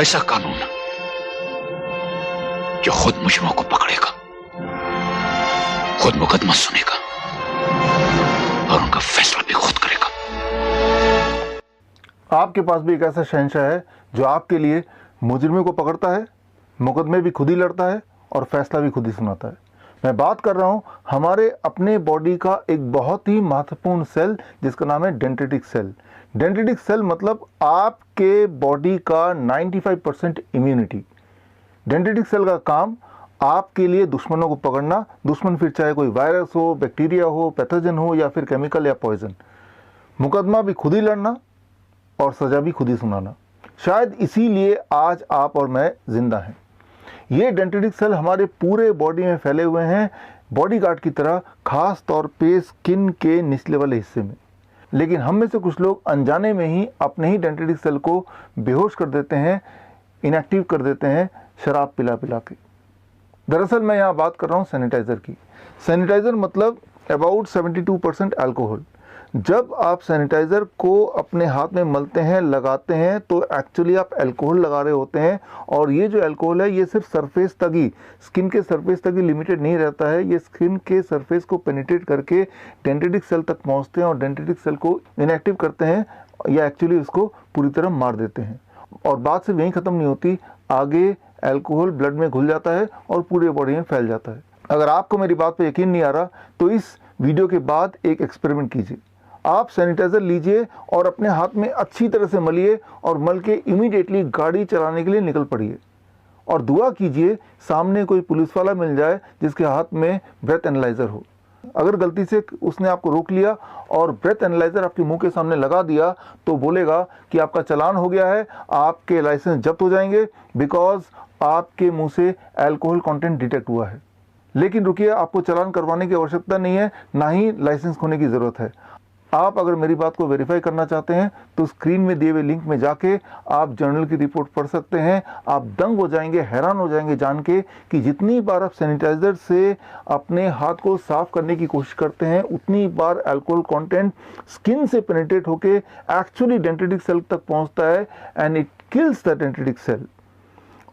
ऐसा कानून जो खुद मुजरिमों को पकड़ेगा, खुद मुकदमा सुनेगा और उनका फैसला भी खुद करेगा। आपके पास भी एक ऐसा शहंशाह है जो आपके लिए मुजरिमों को पकड़ता है, मुकदमे भी खुद ही लड़ता है और फैसला भी खुद ही सुनाता है। मैं बात कर रहा हूँ हमारे अपने बॉडी का एक बहुत ही महत्वपूर्ण सेल जिसका नाम है डेंड्रिटिक सेल। डेंड्रिटिक सेल मतलब आपके बॉडी का 95% इम्यूनिटी। डेंड्रिटिक सेल का काम आपके लिए दुश्मनों को पकड़ना, दुश्मन फिर चाहे कोई वायरस हो, बैक्टीरिया हो, पैथोजन हो या फिर केमिकल या पॉइजन। मुकदमा भी खुद ही लड़ना और सज़ा भी खुद ही सुनाना। शायद इसीलिए आज आप और मैं जिंदा हैं। ये डेंड्रिटिक सेल हमारे पूरे बॉडी में फैले हुए हैं, बॉडीगार्ड की तरह, खास तौर पे स्किन के निचले वाले हिस्से में। लेकिन हम में से कुछ लोग अनजाने में ही अपने ही डेंड्रिटिक सेल को बेहोश कर देते हैं, इनएक्टिव कर देते हैं शराब पिला पिला के। दरअसल मैं यहाँ बात कर रहा हूँ सैनिटाइज़र की। सैनिटाइज़र मतलब अबाउट 72% अल्कोहल। जब आप सैनिटाइज़र को अपने हाथ में मलते हैं, लगाते हैं, तो एक्चुअली आप अल्कोहल लगा रहे होते हैं। और ये जो अल्कोहल है ये सिर्फ सरफेस तक ही, स्किन के सरफेस तक ही लिमिटेड नहीं रहता है। ये स्किन के सरफेस को पेनिट्रेट करके डेंड्रिटिक सेल तक पहुंचते हैं और डेंड्रिटिक सेल को इनएक्टिव करते हैं या एक्चुअली उसको पूरी तरह मार देते हैं। और बात सिर्फ यहीं ख़त्म नहीं होती, आगे अल्कोहल ब्लड में घुल जाता है और पूरे बॉडी में फैल जाता है। अगर आपको मेरी बात पर यकीन नहीं आ रहा तो इस वीडियो के बाद एक एक्सपेरिमेंट कीजिए। आप सैनिटाइज़र लीजिए और अपने हाथ में अच्छी तरह से मलिए और मल के इमीडिएटली गाड़ी चलाने के लिए निकल पड़िए। और दुआ कीजिए सामने कोई पुलिस वाला मिल जाए जिसके हाथ में ब्रेथ एनालाइज़र हो। अगर गलती से उसने आपको रोक लिया और ब्रेथ एनालाइज़र आपके मुंह के सामने लगा दिया तो बोलेगा कि आपका चालान हो गया है, आपके लाइसेंस जब्त हो जाएंगे बिकॉज आपके मुंह से अल्कोहल कंटेंट डिटेक्ट हुआ है। लेकिन रुकिए, आपको चालान करवाने की आवश्यकता नहीं है, ना ही लाइसेंस खोने की ज़रूरत है। आप अगर मेरी बात को वेरीफाई करना चाहते हैं तो स्क्रीन में दिए हुए लिंक में जाके आप जर्नल की रिपोर्ट पढ़ सकते हैं। आप दंग हो जाएंगे, हैरान हो जाएंगे जान के कि जितनी बार आप सैनिटाइज़र से अपने हाथ को साफ करने की कोशिश करते हैं उतनी बार अल्कोहल कंटेंट स्किन से पेनिट्रेट होके एक्चुअली डेंड्रिटिक सेल तक पहुंचता है and it kills the dendritic cell.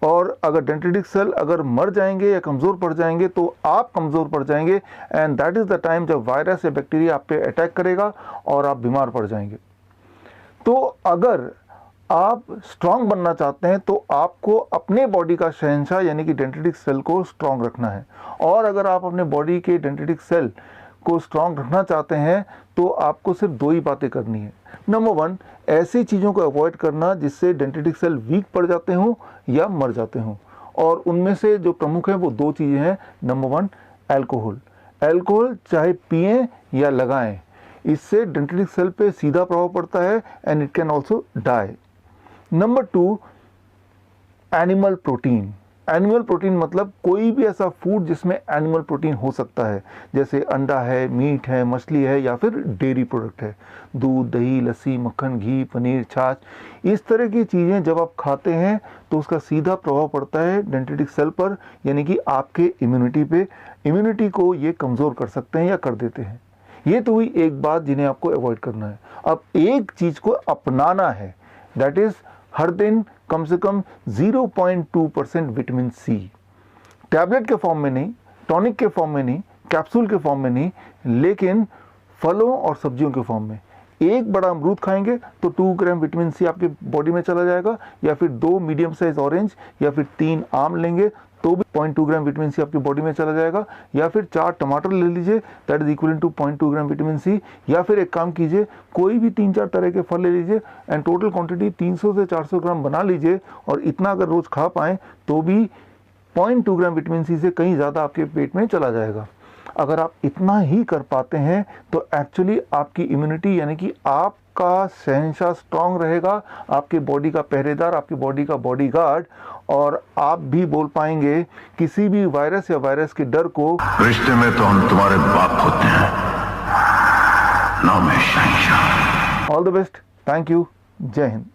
और अगर डेंड्रिटिक सेल अगर मर जाएंगे या कमज़ोर पड़ जाएंगे तो आप कमज़ोर पड़ जाएंगे and that is the time जब वायरस या बैक्टीरिया आप पे अटैक करेगा और आप बीमार पड़ जाएंगे। तो अगर आप स्ट्रांग बनना चाहते हैं तो आपको अपने बॉडी का शहंशाह यानी कि डेंड्रिटिक सेल को स्ट्रांग रखना है। और अगर आप अपने बॉडी के डेंड्रिटिक सेल को स्ट्रांग रखना चाहते हैं तो आपको सिर्फ दो ही बातें करनी है। नंबर 1, ऐसी चीज़ों को अवॉइड करना जिससे डेंड्रिटिक सेल वीक पड़ जाते हों या मर जाते हों। और उनमें से जो प्रमुख हैं वो दो चीज़ें हैं। Number 1, alcohol. अल्कोहल चाहे पिएं या लगाएं, इससे डेंड्रिटिक सेल पे सीधा प्रभाव पड़ता है and it can also die. Number 2, animal protein. Animal protein मतलब कोई भी ऐसा फूड जिसमें एनिमल प्रोटीन हो सकता है, जैसे अंडा है, मीट है, मछली है या फिर डेयरी प्रोडक्ट है, दूध, दही, लस्सी, मक्खन, घी, पनीर, छाछ। इस तरह की चीज़ें जब आप खाते हैं तो उसका सीधा प्रभाव पड़ता है डेंड्रिटिक सेल पर, यानी कि आपके इम्यूनिटी पे। इम्यूनिटी को ये कमज़ोर कर सकते हैं या कर देते हैं। ये तो हुई एक बात जिन्हें आपको अवॉइड करना है। अब एक चीज़ को अपनाना है, दैट इज़ हर दिन कम से कम 0.2% विटामिन सी। टैबलेट के फॉर्म में नहीं, टॉनिक के फॉर्म में नहीं, कैप्सूल के फॉर्म में नहीं, लेकिन फलों और सब्जियों के फॉर्म में। एक बड़ा अमरूद खाएंगे तो 2 ग्राम विटामिन सी आपके बॉडी में चला जाएगा, या फिर 2 मीडियम साइज ऑरेंज या फिर 3 आम लेंगे तो भी 0.2 ग्राम विटामिन सी आपकी बॉडी में चला जाएगा, या फिर 4 टमाटर ले लीजिए, that is equal to 0.2 gram vitamin C. या फिर एक काम कीजिए, कोई भी 3-4 तरह के फल ले लीजिए एंड टोटल क्वांटिटी 300 से 400 ग्राम बना लीजिए, और इतना अगर रोज़ खा पाएँ तो भी 0.2 ग्राम विटामिन सी से कहीं ज़्यादा आपके पेट में चला जाएगा। अगर आप इतना ही कर पाते हैं तो एक्चुअली आपकी इम्यूनिटी यानी कि आपका शहंशाह स्ट्रांग रहेगा, आपके बॉडी का पहरेदार, आपकी बॉडी का बॉडीगार्ड, और आप भी बोल पाएंगे किसी भी वायरस या वायरस के डर को। रिश्ते में तो हम तुम्हारे बाप होते हैं, नाम है शहंशाह। All the best, thank you, जय हिंद।